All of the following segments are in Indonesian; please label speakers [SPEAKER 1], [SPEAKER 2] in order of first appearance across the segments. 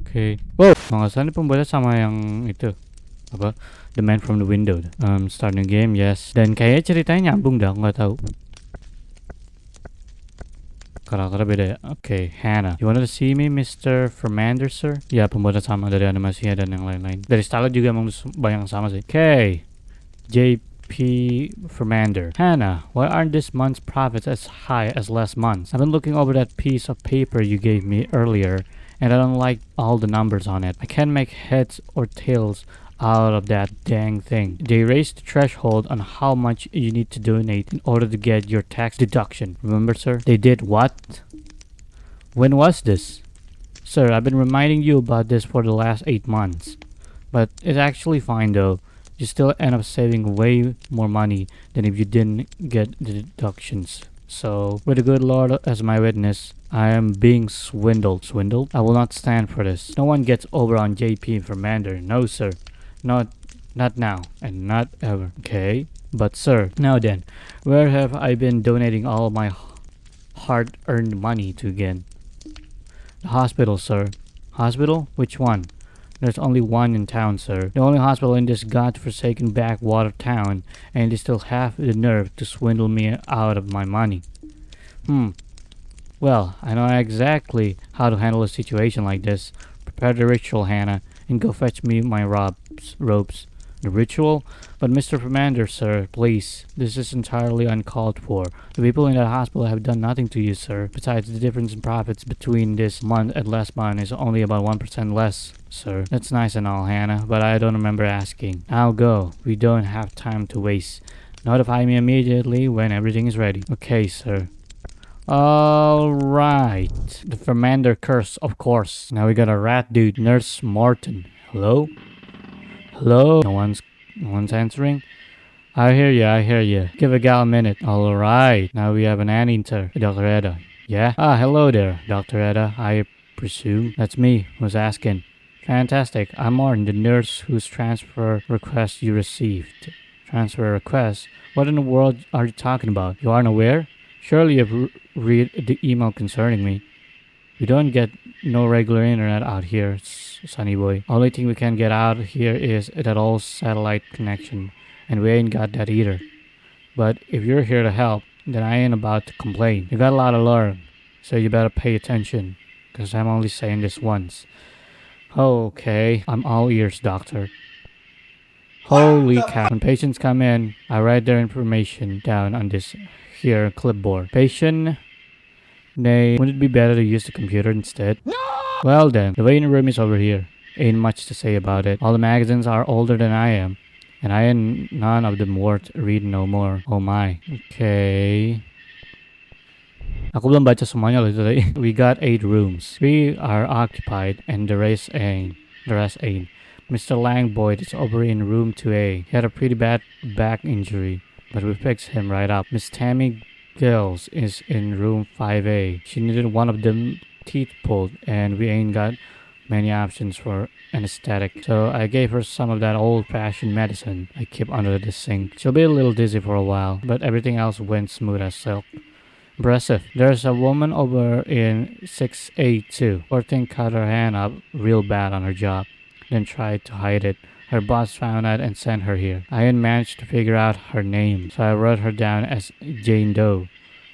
[SPEAKER 1] Oke. Wow, kalau nggak salah ini pembuatnya sama yang itu apa? The Man from the Window. Start new game, yes. Dan kayaknya ceritanya nyambung dah, nggak tahu. Karakternya beda ya. Oke, Hannah. You wanted to see me, Mr. Vermander, sir? Ya, pembuatnya sama dari animasinya dan yang lain-lain. Dari style juga emang banyak yang sama sih. Oke. JP Vermander. Hannah, why aren't this month's profits as high as last month's? I've been looking over that piece of paper you gave me earlier, and I don't like all the numbers on it. I can't make heads or tails out of that dang thing. They raised the threshold on how much you need to donate in order to get your tax deduction. Remember, sir? They did what? When was this? Sir, I've been reminding you about this for the last 8 months. But it's actually fine though. You still end up saving way more money than if you didn't get the deductions. So, with the good Lord as my witness, I am being swindled. Swindled? I will not stand for this. No one gets over on JP and Vermander. No, sir. Not now, and not ever. Okay? But sir, now then, where have I been donating all my hard-earned money to again? The hospital, sir. Hospital? Which one? There's only one in town, sir. The only hospital in this godforsaken backwater town, and they still have the nerve to swindle me out of my money. Well, I know exactly how to handle a situation like this. Prepare the ritual, Hannah, and go fetch me my robes. The ritual? But Mr. Vermander, sir, please, this is entirely uncalled for. The people in that hospital have done nothing to you, sir. Besides, the difference in profits between this month and last month is only about 1% less, sir. That's nice and all, Hannah, but I don't remember asking. I'll go. We don't have time to waste. Notify me immediately when everything is ready. Okay, sir. Alright. The Vermander Curse, of course. Now we got a rat dude, Nurse Morton. Hello? Hello? No one's answering? I hear ya. Give a gal a minute. Alright. Now we have an answer. Dr. Eda. Yeah? Ah, hello there, Dr. Eda. I presume. That's me who's asking. Fantastic. I'm Martin, the nurse whose transfer request you received. Transfer request? What in the world are you talking about? You aren't aware? Surely you've read the email concerning me. We don't get no regular internet out here, sonny boy. Only thing we can get out here is that old satellite connection, and we ain't got that either. But if you're here to help, then I ain't about to complain. You got a lot to learn, so you better pay attention, cause I'm only saying this once. Okay, I'm all ears, doctor. Holy cow. When patients come in, I write their information down on this here clipboard. Patient name. Wouldn't it be better to use the computer instead? No! Well then, the waiting room is over here. Ain't much to say about it. All the magazines are older than I am, and I ain't none of them worth reading no more. Oh my. Okay. Aku belum baca semuanya loh tadi. We got 8 rooms. 3 are occupied, and the rest ain't. Mr. Langboyd is over in room 2A. He had a pretty bad back injury, but we fixed him right up. Miss Tammy Girls is in room 5A. She needed one of them teeth pulled, and we ain't got many options for anesthetic. So I gave her some of that old-fashioned medicine I keep under the sink. She'll be a little dizzy for a while, but everything else went smooth as silk. Impressive. There's a woman over in 6A too. Poor thing cut her hand up real bad on her job, then tried to hide it. Her boss found out and sent her here. I hadn't managed to figure out her name, so I wrote her down as Jane Doe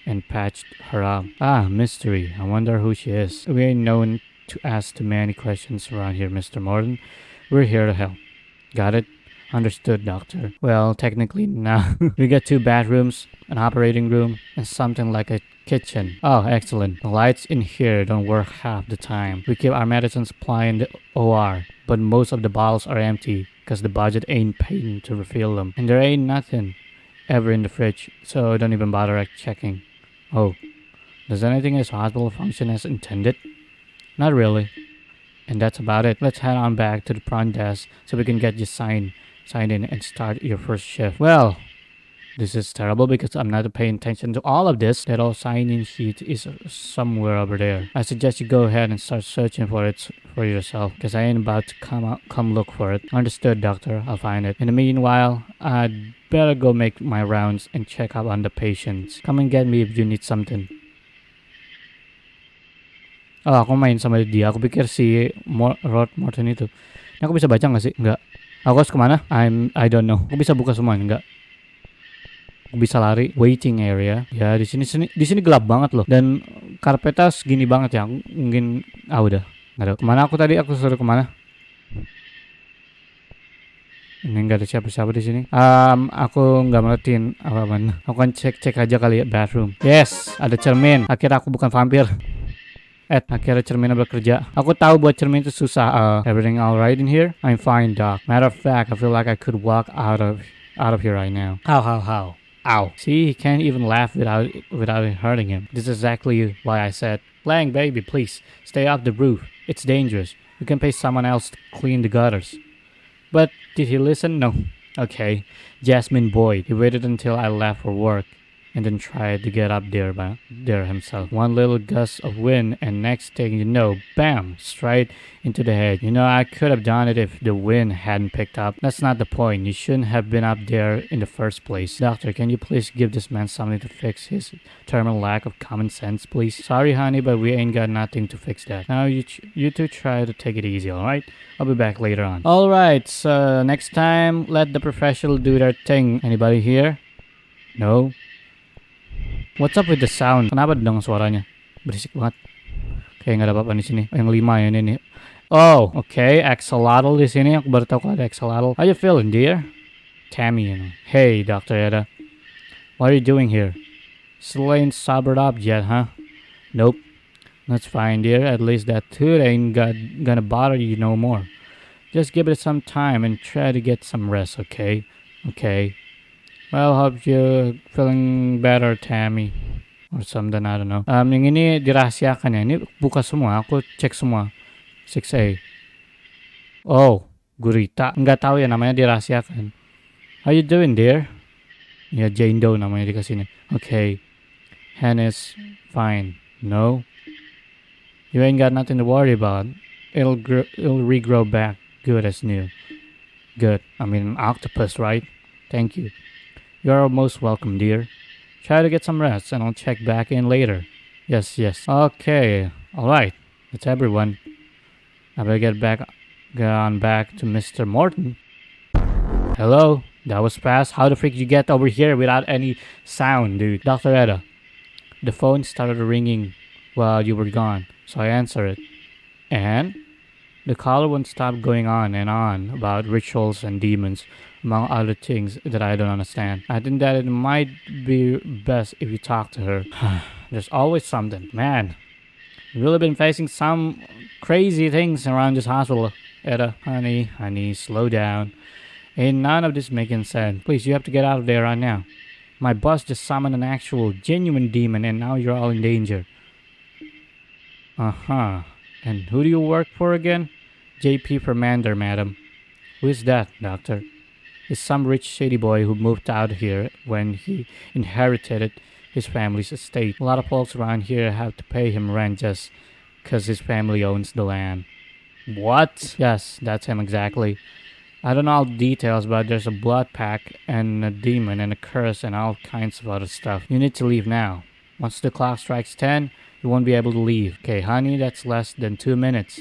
[SPEAKER 1] and patched her up. Ah, mystery. I wonder who she is. We ain't known to ask too many questions around here, Mr. Morton. We're here to help. Got it? Understood, doctor. Well, technically, no. We got 2 bathrooms, an operating room, and something like a kitchen. Oh, excellent. The lights in here don't work half the time. We keep our medicine supply in the OR, but most of the bottles are empty because the budget ain't paying to refill them. And there ain't nothing ever in the fridge, so don't even bother checking. Oh, does anything in this hospital function as intended? Not really. And that's about it. Let's head on back to the front desk so we can get you signed in and start your first shift. Well, this is terrible because I'm not paying attention to all of this. That old sign-in sheet is somewhere over there. I suggest you go ahead and start searching for it for yourself, because I ain't about to come look for it. Understood, doctor. I'll find it. In the meanwhile, I'd better go make my rounds and check up on the patients. Come and get me if you need something. Oh, aku main sama dia. Aku pikir si Rod Morton itu. Ini aku bisa baca nggak sih? Nggak. Aku harus kemana? I don't know. Aku bisa buka semua nggak? Aku bisa lari. Waiting area. Ya di sini gelap banget loh. Dan karpetnya segini banget ya. Mungkin udah. Nggak ada. Kemana aku tadi? Aku suruh kemana? Ini nggak ada siapa-siapa di sini. Aku nggak merhatiin apa-apaan. Aku kan cek aja kali ya bathroom. Yes, ada cermin. Akhirnya aku bukan vampir. Akhirnya cerminnya bekerja. Aku tahu buat cermin itu susah. Everything alright in here? I'm fine, doc. Matter of fact, I feel like I could walk out of here right now. How? Ow. See, he can't even laugh without it hurting him. This is exactly why I said, Lang, baby, please, stay off the roof. It's dangerous. You can pay someone else to clean the gutters. But did he listen? No. Okay. Jasmine Boyd. He waited until I left for work and then tried to get up there himself. One little gust of wind and next thing you know, bam, straight into the head. You know, I could have done it if the wind hadn't picked up. That's not the point. You shouldn't have been up there in the first place. Doctor, can you please give this man something to fix his terminal lack of common sense, please? Sorry, honey, but we ain't got nothing to fix that. Now you two try to take it easy, alright? I'll be back later on. Alright, so next time, let the professional do their thing. Anybody here? No? What's up with the sound? Kenapa dong suaranya? Berisik banget. Kayak nggak ada apa-apa di sini. Yang 5 ya ini. Oh, okay. Axolotl di sini. Aku baru tahu kalau ada axolotl. How you feeling, dear? Tammy, you know. Hey, Dr. Eda. What are you doing here? Still ain't sobered up yet, huh? Nope. That's fine, dear. At least that tooth ain't gonna bother you no more. Just give it some time and try to get some rest, okay? Okay. Well, hope you feeling better, Tammy. Or something, I don't know. Yang ini dirahasiakan ya. Ini buka semua. Aku cek semua. 6A. Oh, gurita. Nggak tahu ya namanya dirahasiakan. How you doing, dear? Ya, Jane Doe namanya dikasih nih. Okay. Hen is fine. No? You ain't got nothing to worry about. It'll regrow back good as new. Good. I mean, an octopus, right? Thank you. You're most welcome, dear. Try to get some rest and I'll check back in later. Yes. Okay. Alright. That's everyone. I better get on back to Mr. Morton. Hello? That was fast. How the freak did you get over here without any sound, dude? Dr. Eda. The phone started ringing while you were gone, so I answered it. And? The caller won't stop going on and on about rituals and demons, among other things that I don't understand. I think that it might be best if you talk to her. There's always something. Man, you've really been facing some crazy things around this hospital. Eda, honey, slow down. Ain't none of this making sense. Please, you have to get out of there right now. My boss just summoned an actual, genuine demon and now you're all in danger. Uh-huh. And who do you work for again? J.P. Vermander, madam. Who is that, doctor? He's some rich shady boy who moved out here when he inherited his family's estate. A lot of folks around here have to pay him rent just because his family owns the land. What? Yes, that's him exactly. I don't know all the details, but there's a blood pack and a demon and a curse and all kinds of other stuff. You need to leave now. Once the clock strikes 10, you won't be able to leave. Okay, honey, that's less than 2 minutes.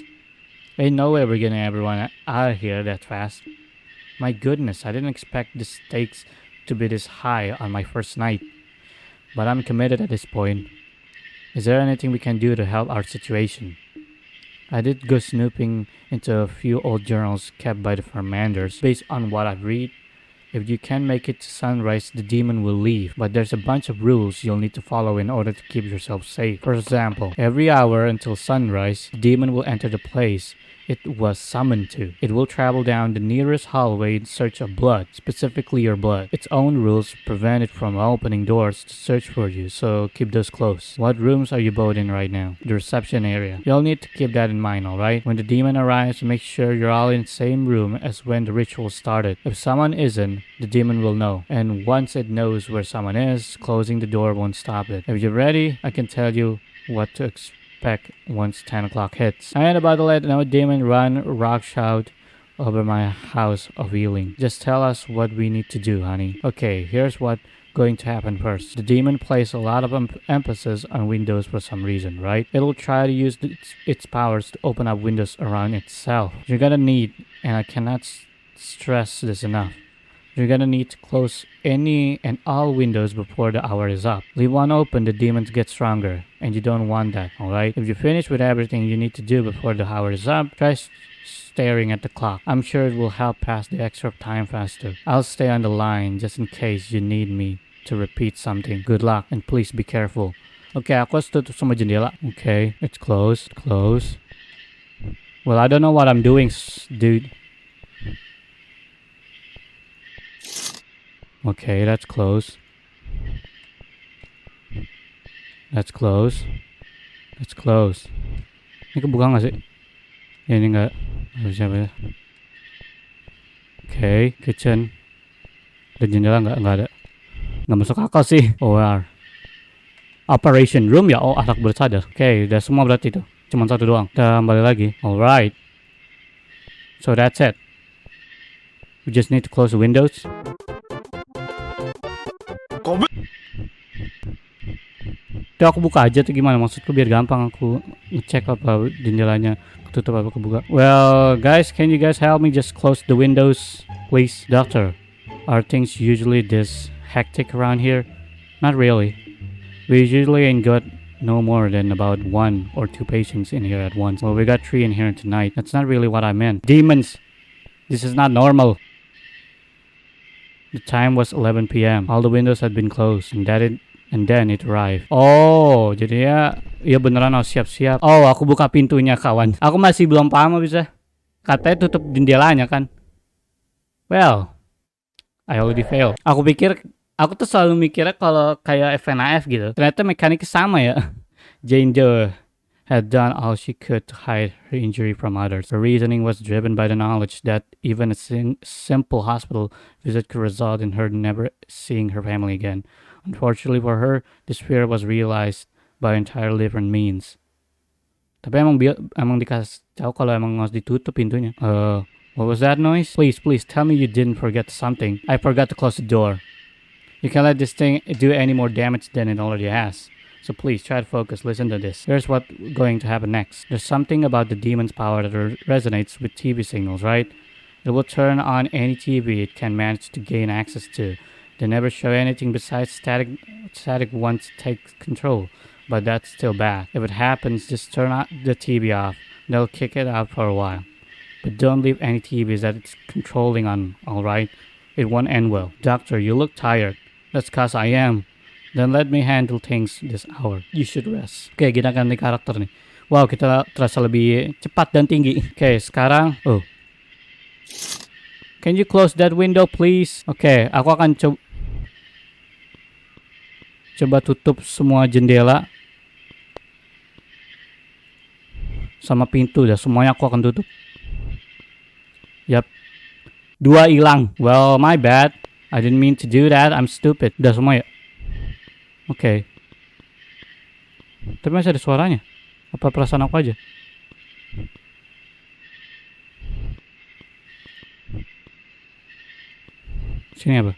[SPEAKER 1] Ain't no way we're getting everyone out of here that fast. My goodness, I didn't expect the stakes to be this high on my first night. But I'm committed at this point. Is there anything we can do to help our situation? I did go snooping into a few old journals kept by the Vermanders. Based on what I've read, if you can make it to sunrise, the demon will leave. But there's a bunch of rules you'll need to follow in order to keep yourself safe. For example, every hour until sunrise, the demon will enter the place it was summoned to. It will travel down the nearest hallway in search of blood, specifically your blood. Its own rules prevent it from opening doors to search for you, so keep those closed. What rooms are you both in right now? The reception area. You'll need to keep that in mind, alright? When the demon arrives, make sure you're all in the same room as when the ritual started. If someone isn't, the demon will know. And once it knows where someone is, closing the door won't stop it. If you're ready, I can tell you what to expect once 10 o'clock hits. I ain't about to let no demon run roughshod over my house of healing. Just tell us what we need to do, honey. Okay, here's what going to happen first. The demon places a lot of emphasis on windows for some reason, right? It'll try to use its powers to open up windows around itself. You're gonna need, and I cannot stress this enough, you're gonna need to close any and all windows before the hour is up. Leave one open, the demons get stronger, and you don't want that, alright? If you finish with everything you need to do before the hour is up, try staring at the clock. I'm sure it will help pass the extra time faster. I'll stay on the line just in case you need me to repeat something. Good luck, and please be careful. Okay, aku harus tutup semua jendela. Okay, it's closed. Close. Well, I don't know what I'm doing, dude. Okay, that's close. That's close. That's close. Ini kebuka gak sih? Ya, ini enggak. Siapa ya? Okay, kitchen. Ada jendela enggak ada. Nggak masuk akal sih. OR. Operation room ya? Oh, anak bersadar. Okay, udah semua berarti itu. Cuma satu doang. Kita kembali lagi. Alright. So that's it. We just need to close the windows. Udah aku buka aja tuh, gimana maksudku, biar gampang aku ngecek apa jendelanya ketutup apa kebuka. Well guys, can you guys help me just close the windows please? Doctor, are things usually this hectic around here? Not really. We usually ain't got no more than about 1 or 2 patients in here at once. Well, we got 3 in here tonight. That's not really what I meant. Demons! This is not normal. The time was 11 p.m. All the windows had been closed, and then it arrived. Oh, jadi ya beneran harus siap-siap. Oh, aku buka pintunya, kawan. Aku masih belum paham bisa. Katanya tutup jendelanya kan. Well, I already failed. Aku tuh selalu mikirnya kalau kayak FNAF gitu. Ternyata mekaniknya sama ya. Jane Doe had done all she could to hide her injury from others. Her reasoning was driven by the knowledge that even a simple hospital visit could result in her never seeing her family again. Unfortunately for her, this fear was realized by entirely different means. Tapi emang dikasih tahu kalau emang harus ditutup pintunya. What was that noise? Please tell me you didn't forget something. I forgot to close the door. You can't let this thing do any more damage than it already has. So please try to focus, listen to this. Here's what's going to happen next. There's something about the demon's power that resonates with TV signals, right? It will turn on any TV it can manage to gain access to. They never show anything besides static ones take control, but that's still bad. If it happens, just turn the TV off. They'll kick it out for a while. But don't leave any TVs that it's controlling on, alright? It won't end well. Doctor, you look tired. That's cause I am. Then let me handle things this hour. You should rest. Oke, kita ganti karakter nih. Wow, kita terasa lebih cepat dan tinggi. Oke, sekarang. Oh. Can you close that window, please? Oke, aku akan coba tutup semua jendela sama pintu. Dah semuanya aku akan tutup. Yap. 2 hilang. Well, my bad. I didn't mean to do that. I'm stupid. Udah semua ya? Oke. Tapi masih ada suaranya. Apa perasaan aku aja? Sini apa?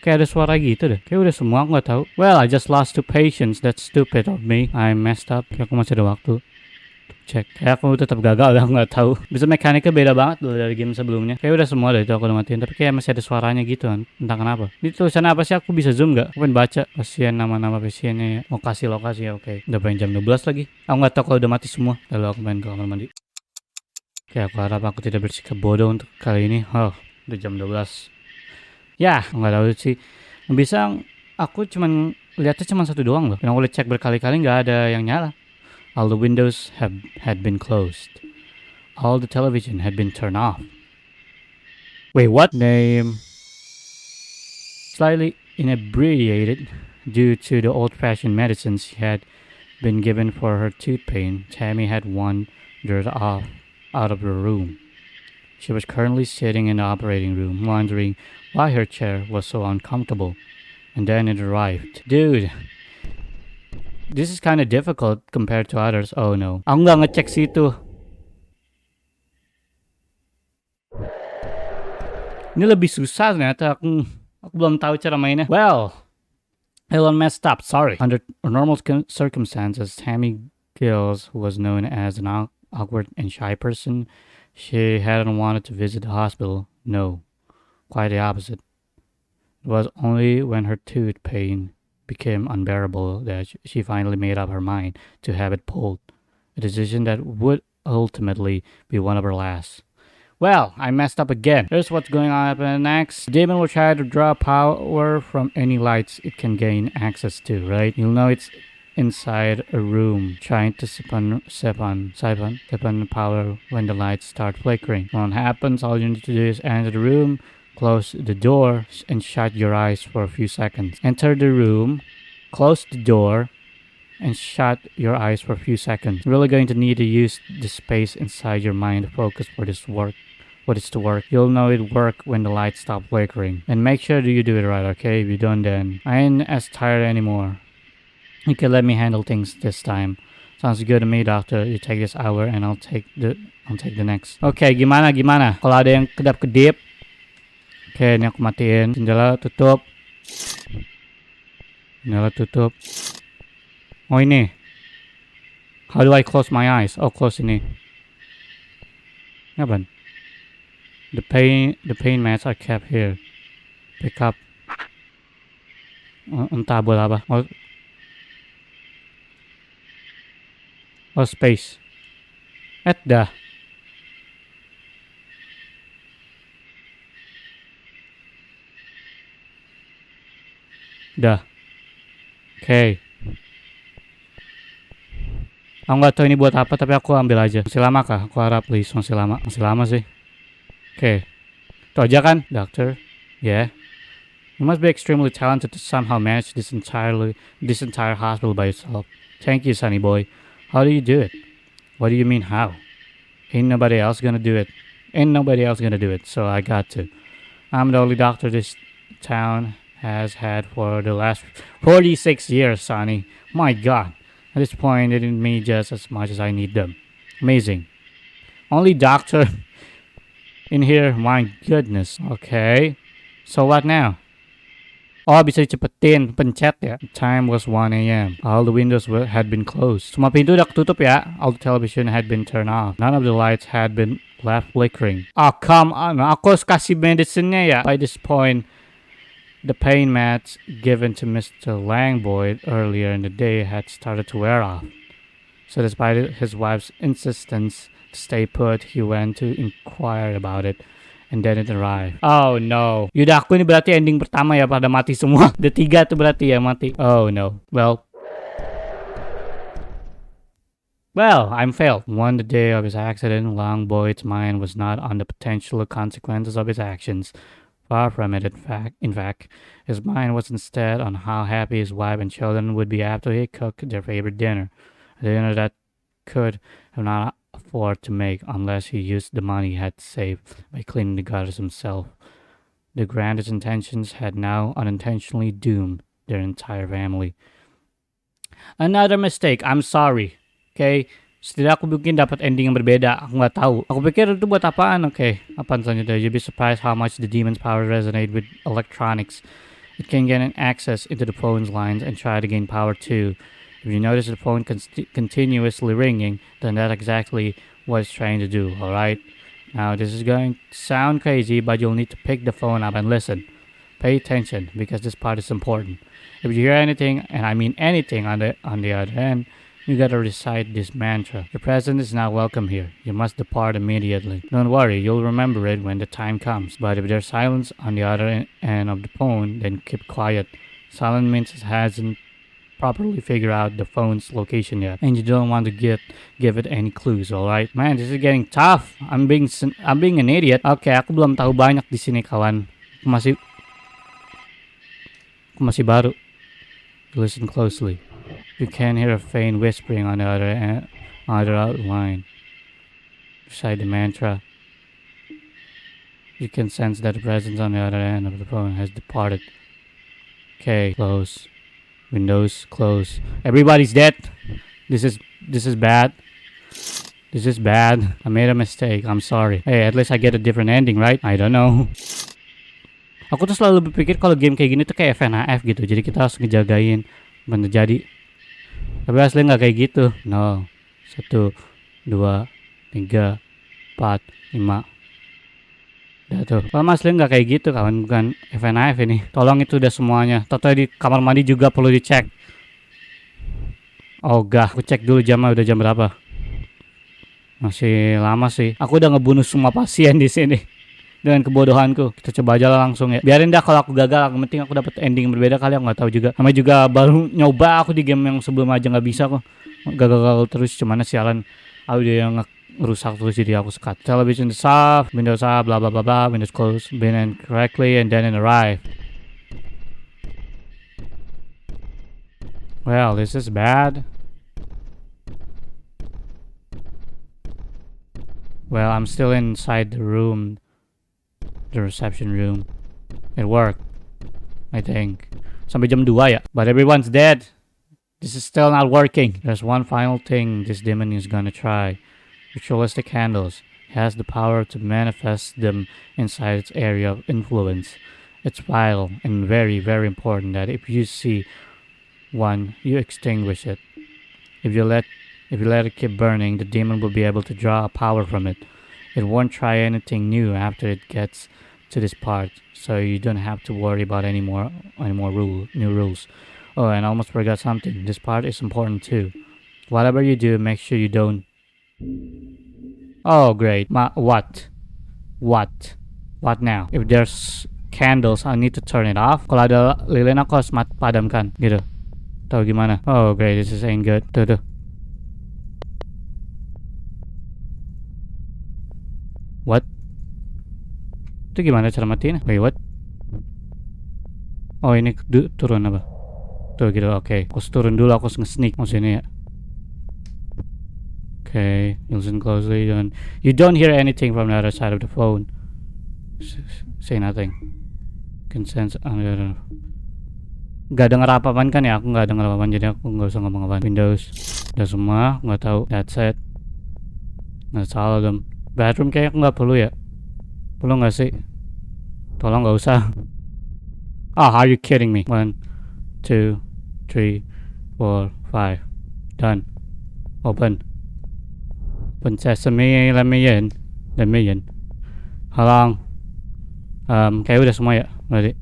[SPEAKER 1] Kayak ada suara gitu deh. Kayak udah semua, aku gak tahu. Well, I just lost 2 patients. That's stupid of me. I messed up. Kayak aku masih ada waktu. Cek. Kayak aku tetap gagal, aku nggak tahu. Bisa mekaniknya beda banget loh dari game sebelumnya. Kayak udah semua dari itu aku udah matiin, tapi kayak masih ada suaranya gitu kan. Entah kenapa. Ini tulisan apa sih? Aku bisa zoom nggak? Aku pengen baca. Pasien, nama-nama pasiennya ya. Lokasi ya, oke. Udah pengen jam 12 lagi. Aku nggak tahu kalau udah mati semua. Lalu aku main ke kamar mandi. Oke, aku harap aku tidak bersikap bodoh untuk kali ini. Oh, udah jam 12. Ya, nggak tahu sih. Bisa aku cuman lihatnya cuma satu doang loh. Yang aku cek berkali-kali nggak ada yang nyala. All the windows had been closed. All the television had been turned off. Wait, what? Name. Slightly inebriated due to the old-fashioned medicines she had been given for her tooth pain, Tammy had wandered off out of her room. She was currently sitting in the operating room, wondering why her chair was so uncomfortable. And then it arrived. Dude. This is kind of difficult compared to others. Oh no. Aku nggak ngecek situ. Ini lebih susah ternyata. Aku belum tahu cara mainnya. Well, Elon messed up, sorry. Under normal circumstances, Tammy Gills was known as an awkward and shy person. She hadn't wanted to visit the hospital. No, quite the opposite. It was only when her tooth pain became unbearable that she finally made up her mind to have it pulled, a decision that would ultimately be one of her last. Well, I messed up again. Here's what's going on happen next. The demon will try to draw power from any lights it can gain access to, right? You'll know it's inside a room trying to siphon the power when the lights start flickering. When it happens, all you need to do is enter the room, close the door, and shut your eyes for a few seconds. Enter the room, close the door, and shut your eyes for a few seconds. You're really going to need to use the space inside your mind to focus for this work. What is to work. You'll know it work when the lights stop flickering. And make sure that you do it right, okay? If you don't, then I ain't as tired anymore. You can let me handle things this time. Sounds good to me, doctor. You take this hour and I'll take the next. Okay, gimana? Kalau ada yang kedap-kedip. Oke, ini aku matiin. Jendela tutup. Oh, ini. How do I close my eyes? Oh, close ini. Ngapain? The pain mats are kept here. Pick up. Entah buat apa. Oh, space. Dah. Okay. Aku nggak tahu ini buat apa, tapi aku ambil aja. Masih lama kah? Aku harap please masih lama sih. Okay. Itu aja kan, doctor? Yeah. You must be extremely talented to somehow manage this entire hospital by yourself. Thank you, sonny boy. How do you do it? What do you mean how? Ain't nobody else gonna do it, so I got to. I'm the only doctor this town has had for the last 46 years, sonny. My God. At this point, they need me just as much as I need them. Amazing. Only doctor in here, my goodness. Okay. So what now? Oh, bisa dicepetin, pencet ya. The time was 1 a.m. All the windows had been closed. Semua pintu udah ketutup ya. All the television had been turned off. None of the lights had been left flickering. Oh, come on. Aku harus kasih medicine-nya ya. By this point, the pain mats given to Mr. Langboyd earlier in the day had started to wear off. So despite his wife's insistence to stay put, he went to inquire about it. And then it arrived. Oh no. Yaudah, aku ini berarti ending pertama ya, pada mati semua. The 3 tuh berarti ya mati. Oh no. Well, I'm failed. One the day of his accident, Longboyd's mind was not on the potential consequences of his actions. Far from it, in fact. His mind was instead on how happy his wife and children would be after he cooked their favorite dinner. A dinner that could have not afford to make unless he used the money he had saved by cleaning the gutters himself. The grandest intentions had now unintentionally doomed their entire family. Another mistake. I'm sorry. Okay? Setidaknya aku mungkin dapat ending yang berbeda. Aku nggak tahu. Aku pikir itu buat apaan. Okay. Apaan selanjutnya? You'd be surprised how much the demon's power resonate with electronics. It can get an access into the phone's lines and try to gain power too. If you notice the phone continuously ringing, then that's exactly what it's trying to do, alright? Now, this is going to sound crazy, but you'll need to pick the phone up and listen. Pay attention, because this part is important. If you hear anything, and I mean anything on the other end, you gotta recite this mantra. Your presence is not welcome here. You must depart immediately. Don't worry, you'll remember it when the time comes. But if there's silence on the other end of the phone, then keep quiet. Silent means it hasn't properly figure out the phone's location yet, and you don't want to give it any clues. Alright, man, this is getting tough. I'm being an idiot. Okay, aku belum tahu banyak di sini, kawan. Aku masih baru. Listen closely. You can hear a faint whispering on the other line. Recite the mantra. You can sense that the presence on the other end of the phone has departed. Okay, close. Windows close. Everybody's dead. This is bad. This is bad. I made a mistake. I'm sorry. Hey, at least I get a different ending, right? I don't know. Aku tuh selalu berpikir kalau game kayak gini tuh kayak FNAF gitu. Jadi kita harus ngejagain bener jadi. Tapi asli nggak kayak gitu. No. 1, 2, 3, 4, 5. Udah tuh. Kalau asli nggak kayak gitu kawan. Bukan FNAF ini. Tolong itu udah semuanya. Toto di kamar mandi juga perlu dicek. Oh gah. Aku cek dulu jamnya udah jam berapa. Masih lama sih. Aku udah ngebunuh semua pasien di sini. Dengan kebodohanku, kita coba aja lah langsung ya. Biarin dah kalau aku gagal, yang penting aku dapat ending yang berbeda kali, aku nggak tahu juga. Namanya juga baru nyoba aku di game yang sebelum aja nggak bisa kok. Gagal-gagal terus, cuman sialan audio yang rusak terus jadi aku sekat. Television is off, Windows off, blah blah blah blah, Windows close, been in correctly and then it arrived. Well, this is bad. Well, I'm still inside the room. The reception room. It worked, I think. Sampai jam 2 ya. But everyone's dead. This is still not working. There's one final thing this demon is gonna try. Ritualistic candles. It has the power to manifest them inside its area of influence. It's vital and very, very important that if you see one, you extinguish it. If you let it keep burning, the demon will be able to draw power from it. It won't try anything new after it gets to this part, so you don't have to worry about any more new rules. Oh, and I almost forgot something. This part is important too. Whatever you do, make sure you don't. Oh, great. What? What now? If there's candles, I need to turn it off. Kalau ada lilin aku harus padamkan, gitu. Tahu gimana? Oh, great. This is ain't good. Tuh. What? Itu gimana cara matiin? Wait, what? Oh, ini turun apa? Tuh gitu, oke. Aku turun dulu, aku nge-sneak sini ya. Okay, listen closely. You don't hear anything from the other side of the phone. Say nothing. Can sense. Gak denger apa-apaan kan ya? Aku gak denger apa-apaan, jadi aku gak usah ngomong apa-apaan. Windows udah semua, gak tahu. That's it. That's all of them. Bathroom kayaknya aku gak perlu ya. Perlu gak sih? Tolong gak usah. Are you kidding me? 1, 2, 3, 4, 5. Done. Open sesame, let me in. How long? Kayak udah semua ya. Berarti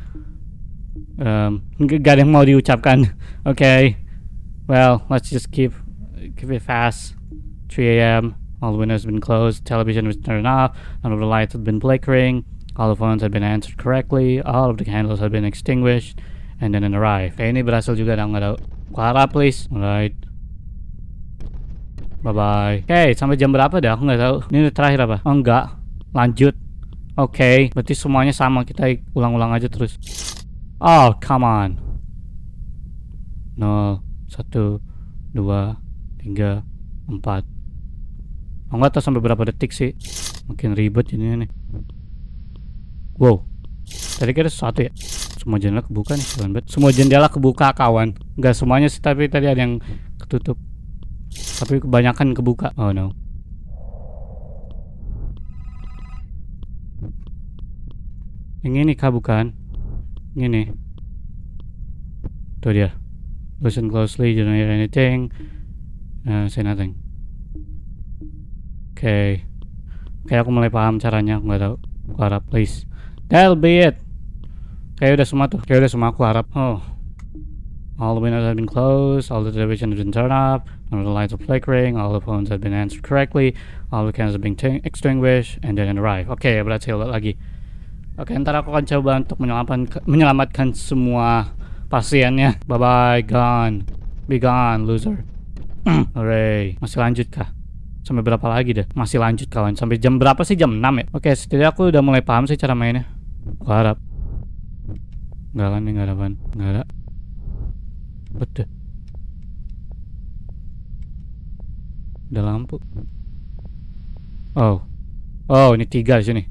[SPEAKER 1] gak ada yang mau diucapkan. Okay. Well, let's just keep it fast. 3 a.m. All the windows have been closed. Television was turned off. None of the lights had been flickering. All the phones had been answered correctly. All of the candles had been extinguished. And then it arrived. Ini berhasil juga, nggak tahu. Clara, please. Alright. Bye-bye. Okay, sampai jam berapa dah? Aku nggak tahu. Ini udah terakhir apa? Oh, enggak. Lanjut. Okay, berarti semuanya sama. Kita ulang-ulang aja terus. Oh, come on. 0, 1, 2, 3, 4. Aku nggak tahu sampai berapa detik sih. Makin ribet ini nih. Wow. Tadi kira sesuatu ya. Semua jendela kebuka nih, kawan. Semua jendela kebuka, kawan. Nggak semuanya sih, tapi tadi ada yang ketutup. Tapi kebanyakan kebuka. Oh no. Yang ini kah bukan? Ini. Tuh dia. Listen closely, you don't hear anything. Say nothing. Oke. Kayak aku mulai paham caranya, aku nggak tahu. Aku harap, please. That'll be it. Kayak udah semua tuh. Kayak udah semua, aku harap. Oh. All the windows have been closed. All the television has been turned off. None of the lights are flickering. All the phones have been answered correctly. All the candles have been extinguished. And then it arrived. Oke, berhasil lagi. Oke, ntar aku akan coba untuk menyelamatkan semua pasiennya. Bye bye, gone. Be gone, loser. Hooray. Masih lanjut kah? Sampai berapa lagi deh? Masih lanjut, kawan. Sampai jam berapa sih? Jam 6 ya? Oke, setidaknya aku udah mulai paham sih cara mainnya. Aku harap. Enggak kan, ini enggak ada apaan. Enggak ada. Betul. Ada lampu. Oh. Oh, ini 3 di sini.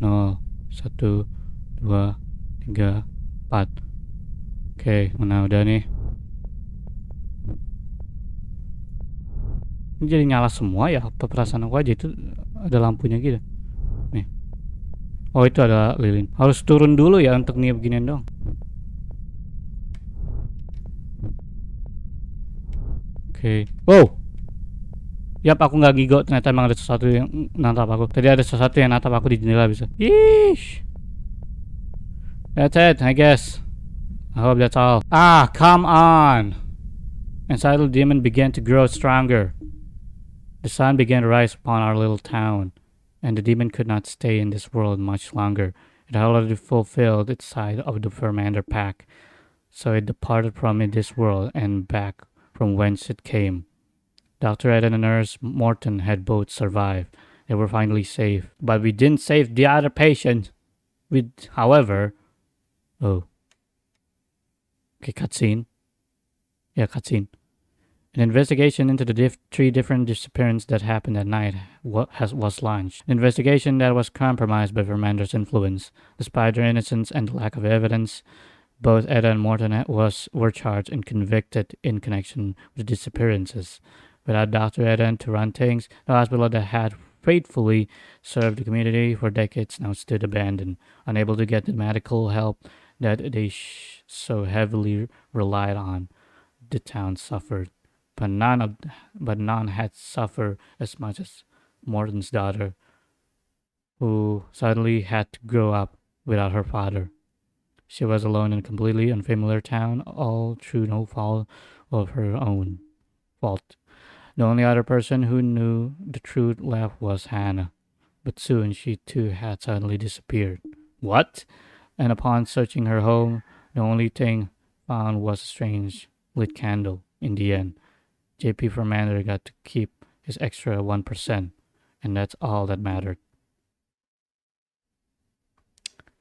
[SPEAKER 1] 0, 1, 2, 3, 4. Oke, mana udah nih. Ini jadi nyala semua ya? Apa perasaan aku aja itu ada lampunya gitu. Nih. Oh, itu ada lilin. Harus turun dulu ya untuk niup beginian dong. Oke. Wow. Yap, aku nggak ngigo. Ternyata emang ada sesuatu yang nantap aku. Tadi ada sesuatu yang nantap aku di jendela bisa. Yeesh. That's it, I guess. I hope that's all. Ah, come on. And suddenly the demon began to grow stronger. The sun began to rise upon our little town, and the demon could not stay in this world much longer. It had already fulfilled its side of the Vermander pack, so it departed from this world and back from whence it came. Dr. Ed and Nurse Morton had both survived. They were finally safe, but we didn't save the other patient. However, oh, okay, cutscene. Yeah, cutscene. An investigation into the three different disappearances that happened that night was launched. An investigation that was compromised by Vermander's influence. Despite their innocence and the lack of evidence, both Eda and Morton were charged and convicted in connection with the disappearances. Without Dr. Eden to run things, the hospital that had faithfully served the community for decades now stood abandoned, unable to get the medical help that they so heavily relied on. The town suffered, but none had suffered as much as Morton's daughter, who suddenly had to grow up without her father. She was alone in a completely unfamiliar town, all through no fault of her own. The only other person who knew the truth left was Hannah, but soon she too had suddenly disappeared. What? And upon searching her home, the only thing found was a strange lit candle. In the end, J.P. Vermander got to keep his extra 1%, and that's all that mattered.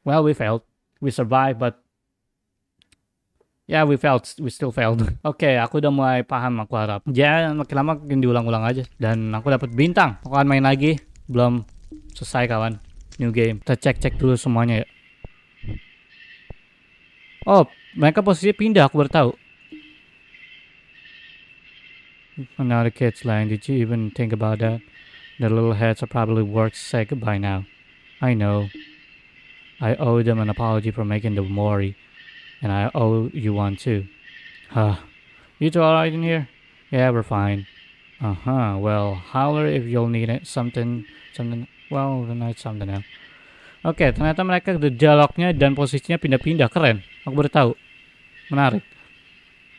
[SPEAKER 1] Well, we failed. We survived, but yeah, we still failed. Oke, aku udah mulai paham, aku harap. Ya, makin lama makin diulang-ulang aja. Dan aku dapat bintang. Aku akan main lagi. Belum selesai, kawan. New game. Kita cek dulu semuanya ya. Oh, mereka posisinya pindah, aku baru tahu. Now the kids lying. Did you even think about that? Their little heads are probably work sick by now. I know. I owe them an apology for making them worry. And I owe you one too. You two alright in here? Yeah, we're fine. Well, holler if you'll need it. Something. Well, the night something now. Oke, ternyata mereka dialognya dan posisinya pindah-pindah. Keren. Aku baru tahu. Menarik.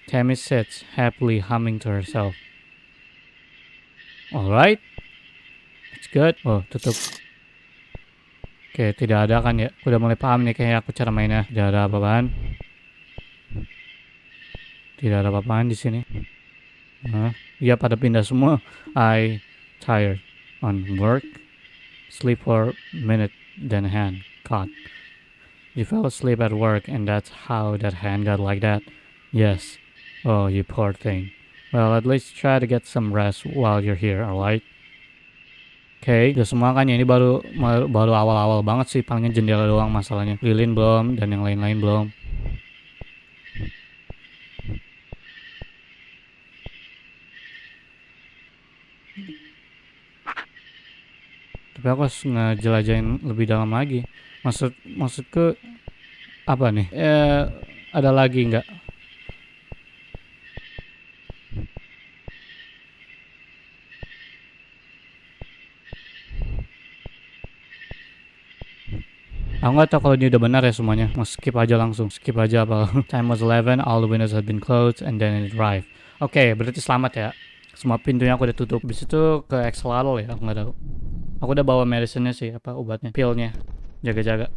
[SPEAKER 1] Tammy sits happily humming to herself. Alright. It's good. Oh, tutup. Oke, tidak ada kan ya. Udah mulai paham nih kayak aku cara mainnya. Tidak ada apa-apaan. Tidak ada apa-apaan di sini. Ya pada pindah semua. I tired on work. Sleep for a minute, then hand caught. You fell asleep at work, and that's how that hand got like that. Yes. Oh, you poor thing. Well, at least try to get some rest while you're here, alright? Oke, udah semua kan ya. Ini baru awal-awal banget sih. Palingnya jendela doang masalahnya. Lilin belum, dan yang lain-lain belum. Tapi aku harus ngejelajahin lebih dalam lagi. Maksudku apa nih? Ada lagi nggak? Aku nggak tahu kalau ini udah benar ya semuanya. Mau skip aja langsung. Skip aja apa. Time was 11, all the windows had been closed, and then it arrived. Oke, berarti selamat ya. Semua pintunya aku udah tutup. Habis itu ke lalu ya, aku nggak tahu. Aku udah bawa medicine-nya sih, obatnya, pillnya. Jaga-jaga.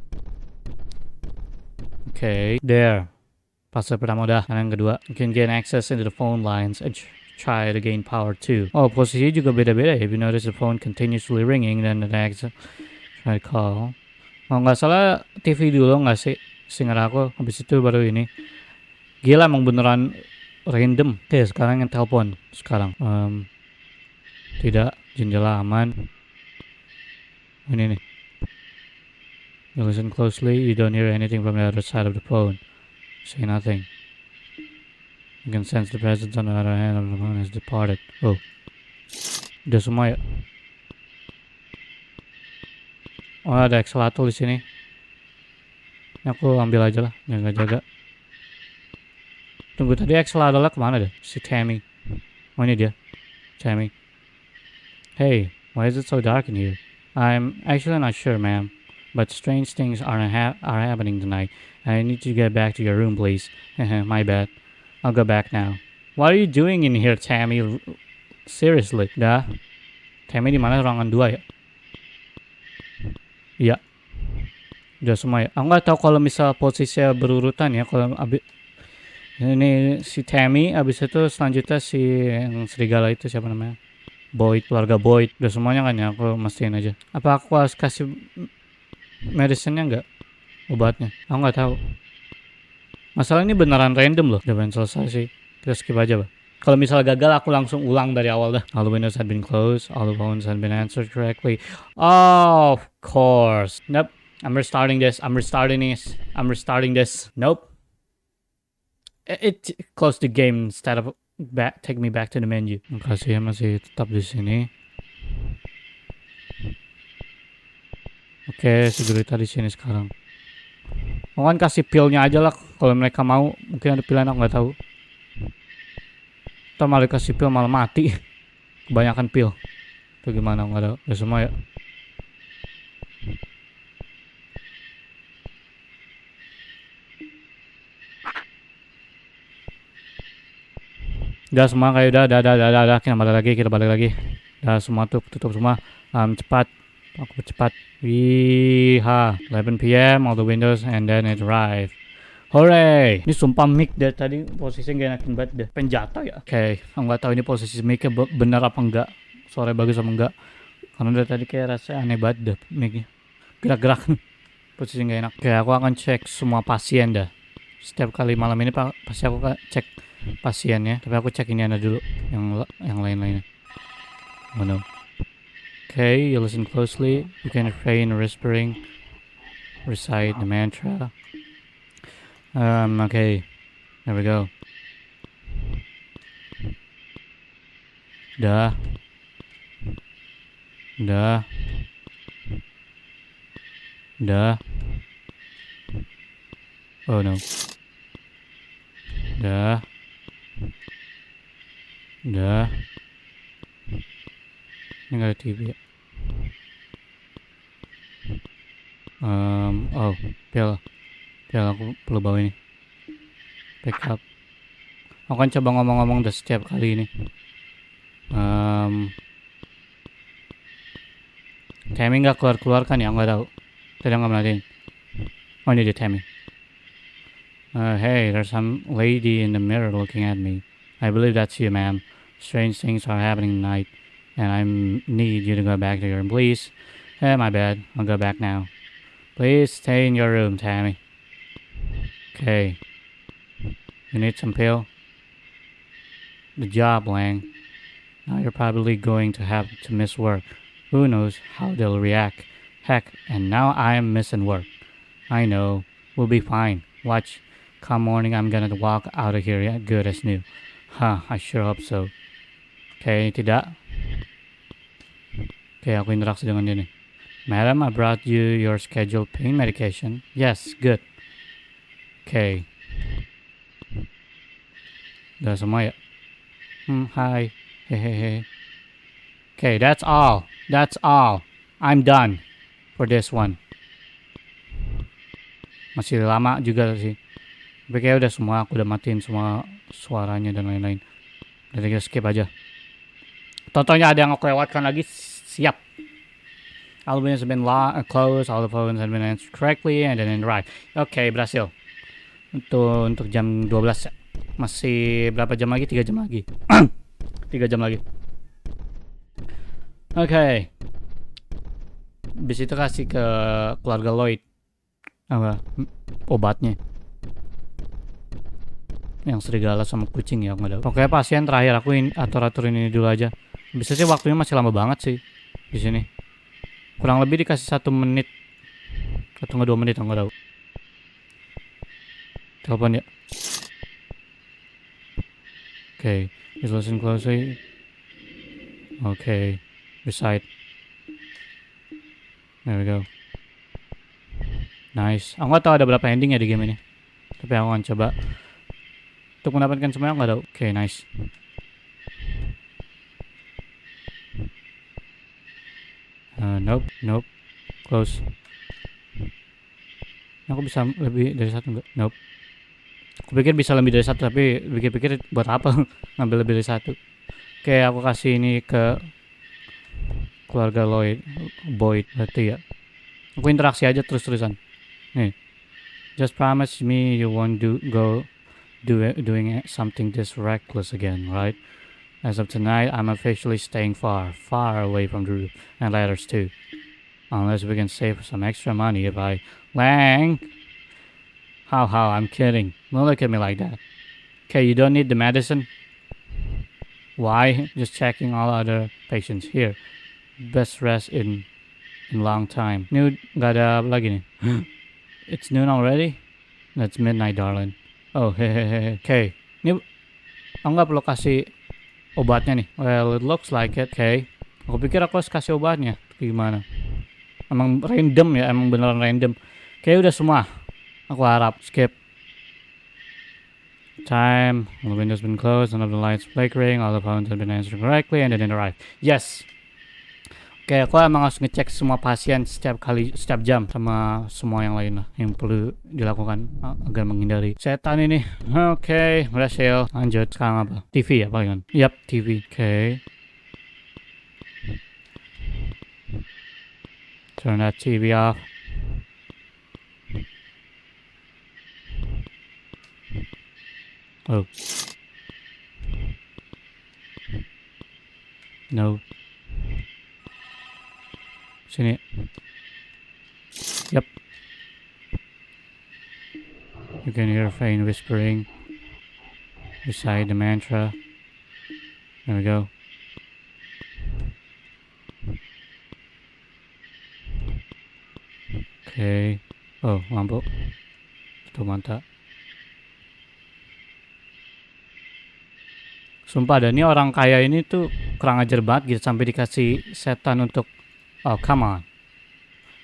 [SPEAKER 1] Oke, there. Fase pertama udah. Dan yang kedua, you can gain access into the phone lines and try to gain power too. Oh, posisinya juga beda-beda ya. If you notice the phone continuously ringing, then the next try to call. Oh, nggak salah TV dulu nggak sih? Seingat aku. Habis itu baru ini. Gila, emang beneran random. Oke, sekarang yang telepon. Sekarang. Tidak, jendela aman. Ini nih. You listen closely. You don't hear anything from the other side of the phone. Say nothing. You can sense the presence on the other hand of the phone has departed. Oh. Udah semua ya. Oh, ada X1 di sini. Ini aku ambil aja lah, jaga-jaga. Tunggu, tadi Axel adalah kemana deh? Si Tammy. Oh ini dia, Tammy. Hey, why is it so dark in here? I'm actually not sure, ma'am. But strange things are happening tonight. I need you to get back to your room, please. My bad. I'll go back now. What are you doing in here, Tammy? Seriously, dah. Tammy di mana, ruangan 2 ya? Iya. Udah semua ya. Aku nggak tahu kalau misal posisinya berurutan ya. Kalau ini si Tammy, abis itu selanjutnya si yang serigala itu siapa namanya? Boyd, keluarga Boyd. Udah semuanya kan ya, aku mastiin aja. Apa aku harus kasih medicine-nya nggak? Obatnya? Aku nggak tahu. Masalah ini beneran random loh. Udah pengen selesai sih. Kita skip aja, Bah. Kalau misalnya gagal, aku langsung ulang dari awal dah. All the windows had been closed. All the phones had been answered correctly. Oh, of course. Nope. I'm restarting this. Nope. It closed the game instead of take me back to the menu. Makasih ya, masih tetap di sini. Oke, security di sini sekarang. Mau kan kasih pillnya aja lah kalau mereka mau. Mungkin ada pilihan, aku nggak tahu. Ntar malah kasih pill malah mati. Kebanyakan pill. Itu gimana, nggak tahu. Ya semua ya. Udah semua kayak udah. Kita balik lagi. Udah semua tuh tutup semua. Cepat. Aku cepat. Wiha. 11 PM, all the windows, and then it arrived. Hooray! Ini sumpah mic deh tadi posisinya gak enakin banget deh. Penjatuh ya? Oke, aku gak tahu ini posisi mic-nya bener apa enggak. Suaranya bagus apa enggak. Karena dari tadi kayak rasanya aneh banget deh mic-nya. Gerak-gerak. Posisi gak enak. Oke, aku akan cek semua pasien dah. Setiap kali malam ini pasti aku cek pasiennya. Tapi aku cek ini dulu. Yang lain-lainnya. Oh no. Okay, you listen closely. You can refrain whispering. Recite the mantra. Okay. There we go. Dah. Oh no. Dah. Ini gak ada TV ya. Oh, pill aku perlu bawa ini. Backup. Aku kan coba ngomong-ngomong deh setiap kali ini. Tammy gak keluar kan ya, nggak tahu. Tadi nggak merhatiin. Oh ini dia Tammy. Hey, there's some lady in the mirror looking at me. I believe that's you, ma'am. Strange things are happening tonight, and I need you to go back to your room, please. My bad. I'll go back now. Please stay in your room, Tammy. Okay. You need some pill? Good job, Lang. Now you're probably going to have to miss work. Who knows how they'll react. Heck, and now I'm missing work. I know. We'll be fine. Watch. Come morning, I'm gonna walk out of here good as new. Huh, I sure hope so. Okay, tidak. Okay, aku interaksi dengan dia nih. Madam, I brought you your scheduled pain medication. Yes, good. Okay. Udah semua ya? Hi. Hehehe. Okay, that's all. I'm done for this one. Masih lama juga sih. Tapi kayak udah semua, aku udah matiin semua suaranya dan lain-lain. Jadi kita skip aja. Contohnya ada yang aku lewatkan lagi, siap. All the windows have been closed, all the phones have been answered correctly, and then it arrived. Oke, berhasil. Untuk jam 12 ya. Masih berapa jam lagi? 3 jam lagi. 3 jam lagi. Oke. Habis itu kasih ke keluarga Lloyd apa obatnya. Yang serigala sama kucing ya, nggak ada. Pokoknya pasien terakhir aku atur-aturin ini dulu aja. Bisa sih waktunya masih lama banget sih di sini. Kurang lebih dikasih 1 menit atau 2 menit, nggak tahu. Telepon ya. Okay, just listen closely. Okay, recite. There we go. Nice. Aku nggak tahu ada berapa ending ya di game ini. Tapi aku akan coba untuk mendapatkan semuanya. Nggak tahu. Oke, nice. Nope, nope. Close. Aku bisa lebih dari satu nggak? Nope. Aku pikir bisa lebih dari satu, tapi pikir-pikir buat apa ngambil lebih dari satu. Oke, aku kasih ini ke keluarga Boyd berarti ya. Aku interaksi aja terus-terusan. Nih, just promise me you won't doing something this reckless again, right? As of tonight, I'm officially staying far, far away from the roof and ladders too. Unless we can save some extra money if I... Lang! How, I'm kidding. Don't look at me like that. Okay, you don't need the medicine? Why? Just checking all other patients here. Best rest in long time. Nggak ada apa lagi nih. It's noon already? That's midnight, darling. Oh, hehehe. Okay. Ini aku nggak perlu kasih obatnya nih. Well, it looks like it. Okay. Aku pikir aku harus kasih obatnya. Gimana? Emang random ya? Emang beneran random. Oke, udah semua. Aku harap. Skip. Time. All the windows been closed. None of the lights flickering. All the phones have been answered correctly. And then it arrived. Yes. Oke, aku emang harus ngecek semua pasien setiap jam sama semua yang lain lah yang perlu dilakukan agar menghindari setan ini. Oke, berhasil. Lanjut, sekarang apa? TV ya palingan? Yap, TV. Oke. Turn that TV off. Oh. No. Sini. Yep. You can hear faint whispering beside the mantra. There we go. Okay. Oh, lampu. Tutup mata. Sumpah ada nih orang kaya ini tuh kurang ajar banget gitu sampai dikasih setan untuk... Oh, come on.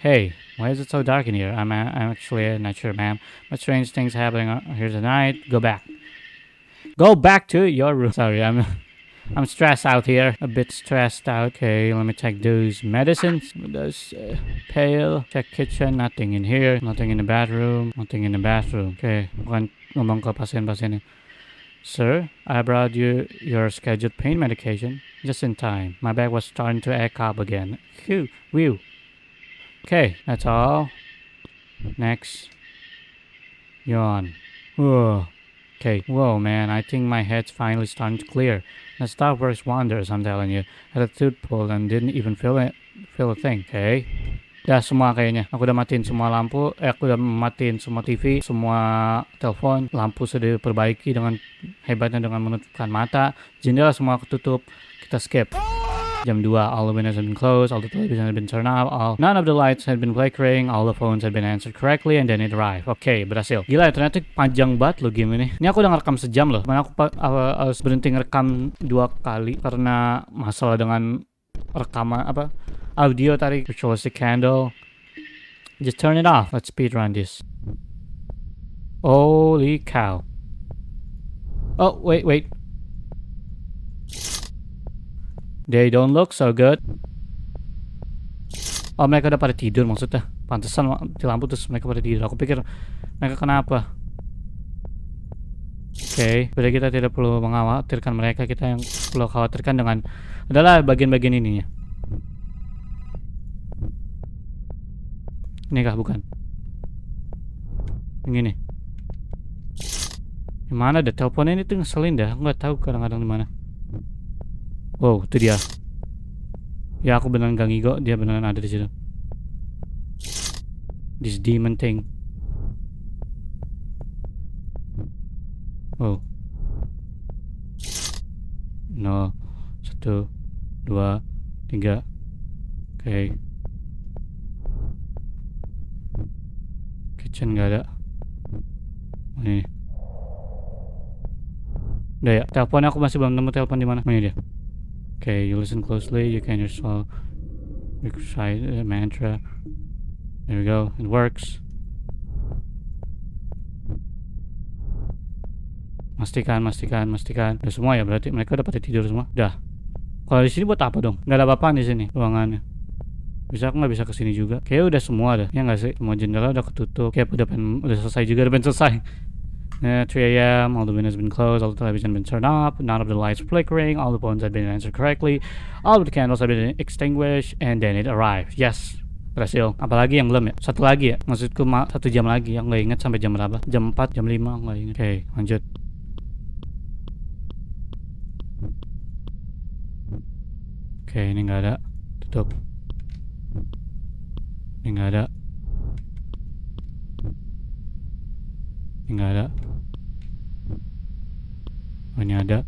[SPEAKER 1] Hey, why is it so dark in here? I'm actually not sure, ma'am. But strange things happening here tonight. Go back. Go back to your room. Sorry, I'm stressed out here. A bit stressed out. Okay, let me check those medicines. Those pale. Check kitchen. Nothing in here. Nothing in the bathroom. Nothing in the bathroom. Okay, bukan ngomong ke pasien-pasiennya. Sir, I brought you your scheduled pain medication just in time. My back was starting to ache up again. Phew, whew. Okay, that's all. Next. Yawn. Whoa. Okay, whoa, man. I think my head's finally starting to clear. That stuff works wonders, I'm telling you. Had a tooth pulled and didn't even feel a thing. Okay. Ya semua kayaknya. Aku udah matiin semua lampu. Aku udah matiin semua TV, semua telepon. Lampu sudah diperbaiki dengan hebatnya dengan menutupkan mata. Jendela semua aku tutup. Kita skip. Jam 2, all the windows had been closed, all the television had been turned off, none of the lights had been flickering, all the phones had been answered correctly, and then it arrived. Oke, berhasil. Gila, ternyata panjang banget loh game ini. Ini aku udah ngerekam sejam loh. Mana aku harus berhenti ngerekam 2 kali karena masalah dengan rekaman audio tadi. Ritualistic candle. Just turn it off. Let's speedrun this. Holy cow. Oh, wait. They don't look so good. Oh, mereka udah pada tidur maksudnya. Pantesan di lampu terus mereka pada tidur. Aku pikir mereka kenapa. Oke, berarti kita tidak perlu mengkhawatirkan mereka. Kita yang perlu khawatirkan dengan adalah bagian-bagian ininya. Ini kah bukan? Yang ini. Gimana deh teleponnya ini tuh ngeselin dah. Aku nggak tahu kadang-kadang di mana. Wow, itu dia. Ya aku beneran gak ngigo, dia beneran ada di situ. This demon thing. Oh. No. 1, 2, 3. Oke. Kitchen gak ada. Ini. Udah ya, teleponnya aku masih belum nemu telepon di mana. Ini dia. Okay, you listen closely. You can yourself recite a mantra. There we go. It works. Mastikan. Udah semua ya berarti, mereka udah pada tidur semua. Udah. Kalau di sini buat apa dong? Nggak ada apa-apaan di sini ruangannya. Bisa aku nggak bisa kesini juga? Kayaknya udah semua dah. Ya nggak sih? Semua jendela udah ketutup. Kayak udah selesai juga, udah selesai. 3 a.m. All the windows have been closed. All the television been turned off. None of the lights flickering. All the phones had been answered correctly. All of the candles have been extinguished. And then it arrived. Yes. Berhasil. Apalagi yang belum ya? Satu lagi ya? Maksudku 1 jam lagi. Yang nggak inget sampai jam berapa? Jam 4, jam 5 nggak inget. Oke, lanjut. Oke, ini nggak ada. Tutup. Ini nggak ada. Ini nggak ada. Oh, ini ada.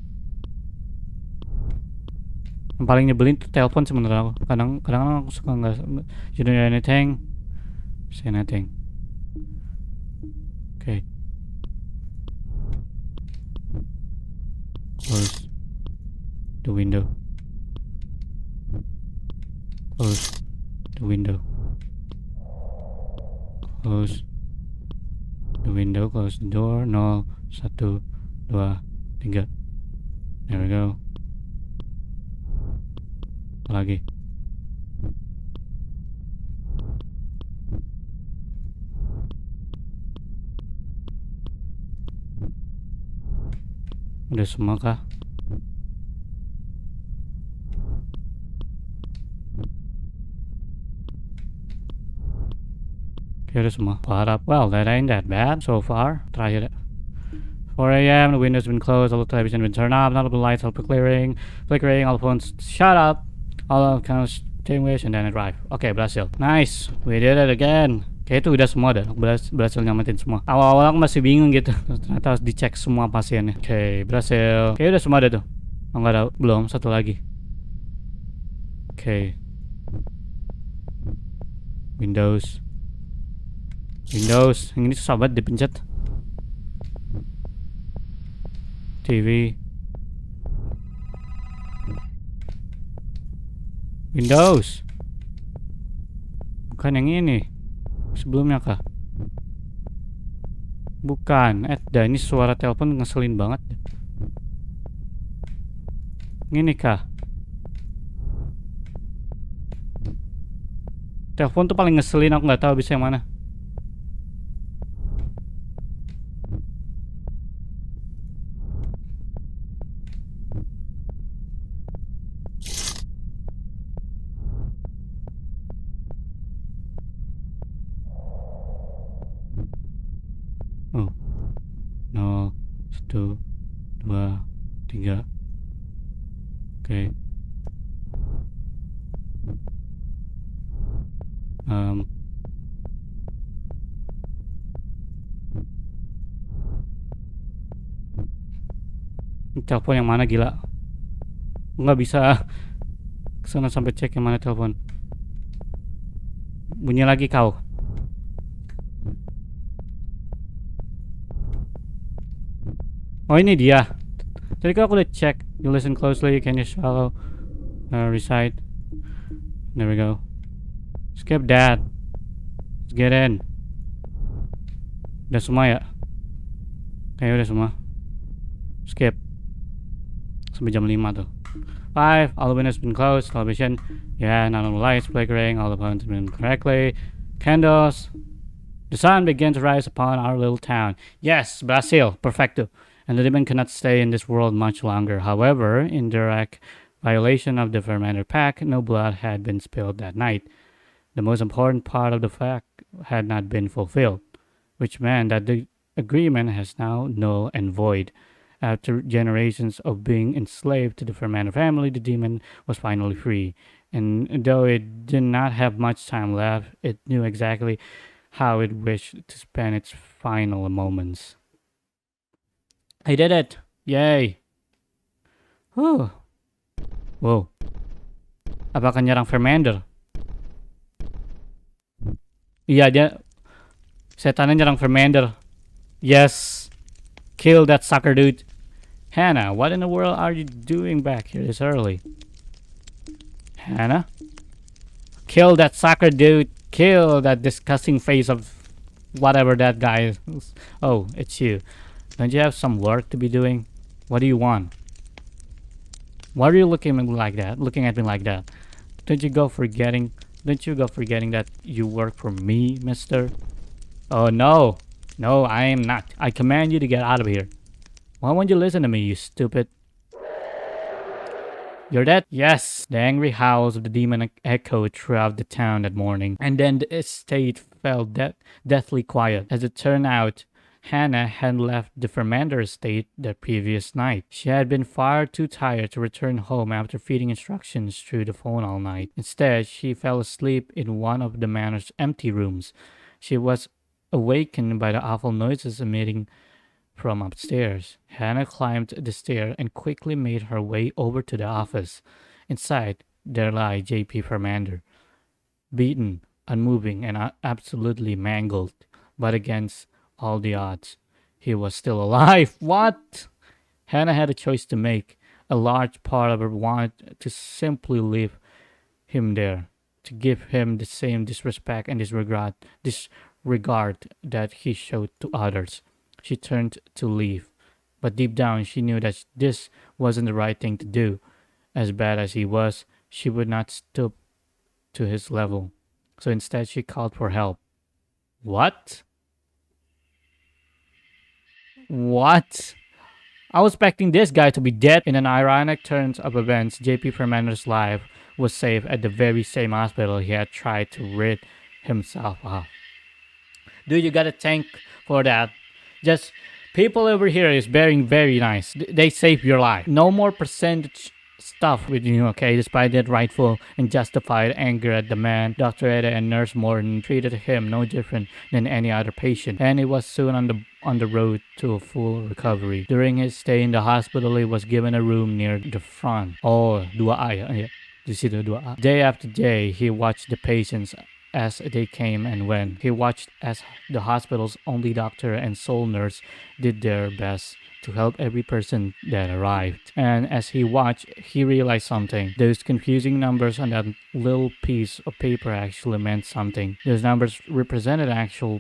[SPEAKER 1] Yang paling nyebelin tuh telepon sebenarnya aku. Kadang aku suka nggak. You don't do anything. Say nothing. Okay. Close the window. Close the window. Close the window. Close the door. 0, 1, 2, 3. There we go. Lagi. Udah semua kah? Oke, udah semua. Well, that ain't that bad so far. Terakhir ya. 4 a.m. The windows been closed. All the television been turned off. None of the lights are flickering. All the phones shut up. All the candles extinguished and then it arrived. Oke, berhasil. Nice. We did it again. Kayak itu udah semua dah. Berhasil nyamatin semua. Awal-awal aku masih bingung gitu. Ternyata harus dicek semua pasiennya. Oke, berhasil. Kayak udah semua dah tuh. Oh, enggak ada. Belum. Satu lagi. Oke. Windows. Yang ini susah banget dipencet. TV. Windows. Bukan yang ini. Sebelumnya kah? Bukan. Dah ini suara telepon ngeselin banget. Ini kah? Telepon tuh paling ngeselin, aku nggak tahu bisa yang mana. Oh, 0, 1, 2, 3. Oke. Telepon yang mana gila? Nggak bisa kesana sampai cek yang mana telepon. Bunyi lagi kau. Oh, ini dia. Tadi kan aku udah cek. You listen closely. Can you swallow? Recite. There we go. Skip that. Let's get in. Udah semua ya? Kayaknya udah semua. Skip. Sampai jam 5 tuh. 5. All the windows been closed. Television. Yeah, none of the lights flickering. All the phones have been correctly. Candles. The sun began to rise upon our little town. Yes, berhasil. Perfecto. And the demon cannot stay in this world much longer. However, in direct violation of the Vermander Pact, no blood had been spilled that night. The most important part of the pact had not been fulfilled, which meant that the agreement has now null and void. After generations of being enslaved to the Vermander family, the demon was finally free. And though it did not have much time left, it knew exactly how it wished to spend its final moments. I did it! Yay! Whew. Wow. Apakah nyerang Vermander? Iya, dia setannya nyerang Vermander. Yes. Kill that sucker dude. Hannah, what in the world are you doing back here this early? Hannah? Kill that sucker dude. Kill that disgusting face of whatever that guy is. Oh, it's you. Don't you have some work to be doing? What do you want? Why are you looking at me like that? Looking at me like that? Don't you go forgetting that you work for me, mister? Oh no. No, I am not. I command you to get out of here. Why won't you listen to me, you stupid? You're dead? Yes. The angry howls of the demon echoed throughout the town that morning, and then the estate fell deathly quiet. As it turned out, Hannah had left the Vermander estate the previous night. She had been far too tired to return home after feeding instructions through the phone all night. Instead, she fell asleep in one of the manor's empty rooms. She was awakened by the awful noises emitting from upstairs. Hannah climbed the stair and quickly made her way over to the office. Inside, there lay J.P. Vermander, beaten, unmoving, and absolutely mangled. But against all the odds, he was still alive. What? Hannah had a choice to make. A large part of her wanted to simply leave him there, to give him the same disrespect and disregard that he showed to others. She turned to leave, but deep down she knew that this wasn't the right thing to do. As bad as he was, she would not stoop to his level. So instead she called for help. What? What? I was expecting this guy to be dead. In an ironic turn of events, J.P. Vermander's life was saved at the very same hospital he had tried to rid himself of. Dude, you gotta thank for that. Just people over here is very nice. They save your life. No more percentage stuff with you, okay? Despite that rightful and justified anger at the man, Dr. Eda and Nurse Morton treated him no different than any other patient, and he was soon on the road to a full recovery. During his stay in the hospital, he was given a room near the front. Oh, 2A, yeah. You see the 2A? Day after day, he watched the patients as they came and went. He watched as the hospital's only doctor and sole nurse did their best to help every person that arrived. And as he watched, he realized something. Those confusing numbers on that little piece of paper actually meant something. Those numbers represented actual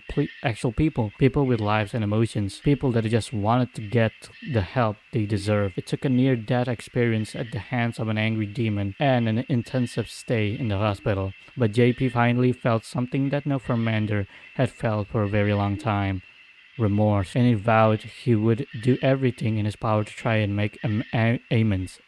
[SPEAKER 1] people with lives and emotions, people that just wanted to get the help they deserve. It took a near-death experience at the hands of an angry demon and an intensive stay in the hospital. But JP finally felt something that no Vermander had felt for a very long time. Remorse, and he vowed he would do everything in his power to try and make amends.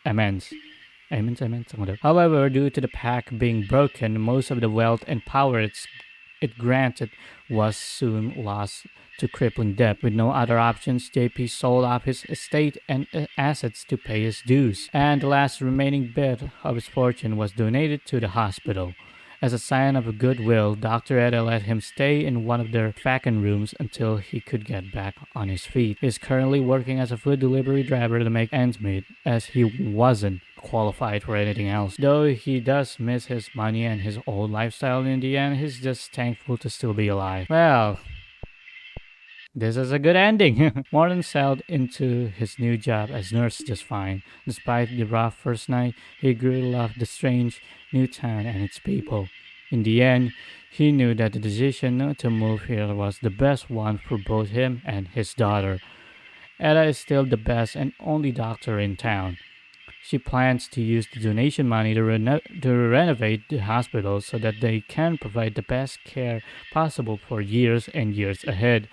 [SPEAKER 1] However, due to the pact being broken, most of the wealth and power it granted was soon lost to crippling debt. With no other options, JP sold off his estate and assets to pay his dues, and the last remaining bit of his fortune was donated to the hospital. As a sign of goodwill, Dr. Eda let him stay in one of their vacant rooms until he could get back on his feet. He is currently working as a food delivery driver to make ends meet, as he wasn't qualified for anything else. Though he does miss his money and his old lifestyle, in the end, he's just thankful to still be alive. Well, this is a good ending. Morton settled into his new job as nurse just fine. Despite the rough first night, he grew to love the strange new town and its people. In the end, he knew that the decision to move here was the best one for both him and his daughter. Ella is still the best and only doctor in town. She plans to use the donation money to renovate the hospital so that they can provide the best care possible for years and years ahead.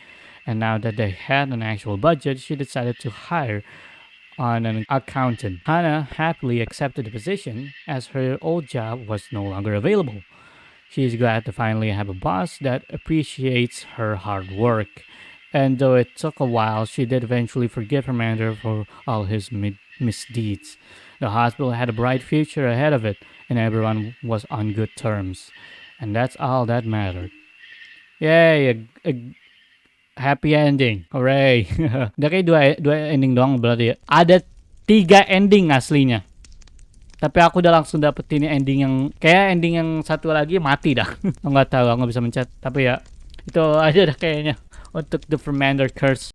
[SPEAKER 1] And now that they had an actual budget, she decided to hire on an accountant. Hannah happily accepted the position as her old job was no longer available. She is glad to finally have a boss that appreciates her hard work. And though it took a while, she did eventually forgive Vermander for all his misdeeds. The hospital had a bright future ahead of it, and everyone was on good terms. And that's all that mattered. Yay! A happy ending. Hooray. Udah kayak dua ending doang berarti ya. Ada 3 ending aslinya. Tapi aku udah langsung dapetin ending yang kayak ending yang satu lagi mati dah. Aku nggak tahu, aku nggak bisa mencet. Tapi ya itu aja dah kayaknya untuk The Vermander Curse.